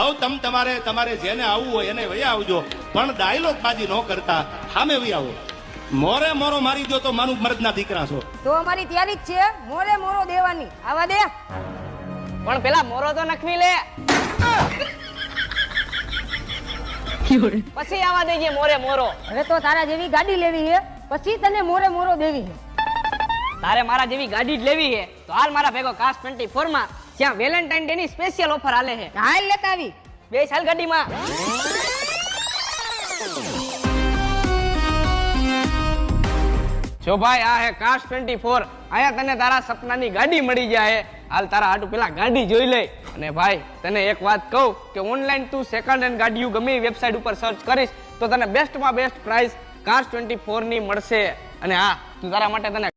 કહું તમારે જેને આવવું હોય એને વયા આવજો, પણ ડાયલોગ બાજી ન કરતા, સામે વયા આવો. મોરે મોરો મારી દો તો માનું મર્દના દીકરા છો. તો અમારી તૈયારી જ છે મોરે મોરો દેવાની. આવા દે. પણ પેલા મોરો તો નખવી લે, પછી આવા દેજે મોરે મોરો. હવે તો તારા જેવી ગાડી લેવી છે, પછી તને મોરે મોરો દેવી છે. તારે મારા જેવી ગાડી જ લેવી છે તો હાલ મારા ભેગો કાસ્ટ 24 માં, ત્યાં વેલેન્ટાઇન ડે ની સ્પેશિયલ ઓફર આલે છે. હાલ લેતા આવી. બે સાલ ગાડીમાં. જો ભાઈ આ હે કાસ્ટ 24, અહીંયા તને તારા સપનાની ગાડી મળી જાય. હાલ તારા હાટુ પેલા ગાડી જોઈ લે. અને ભાઈ તને એક વાત કહું કે ઓનલાઈન તું સેકન્ડ હેન્ડ ગાડીઓ ગમે એ વેબસાઇટ ઉપર સર્ચ કરીશ તો તને બેસ્ટમાં બેસ્ટ પ્રાઇસ કાસ્ટ 24 ની મળશે. અને હા, તું તારા માટે તને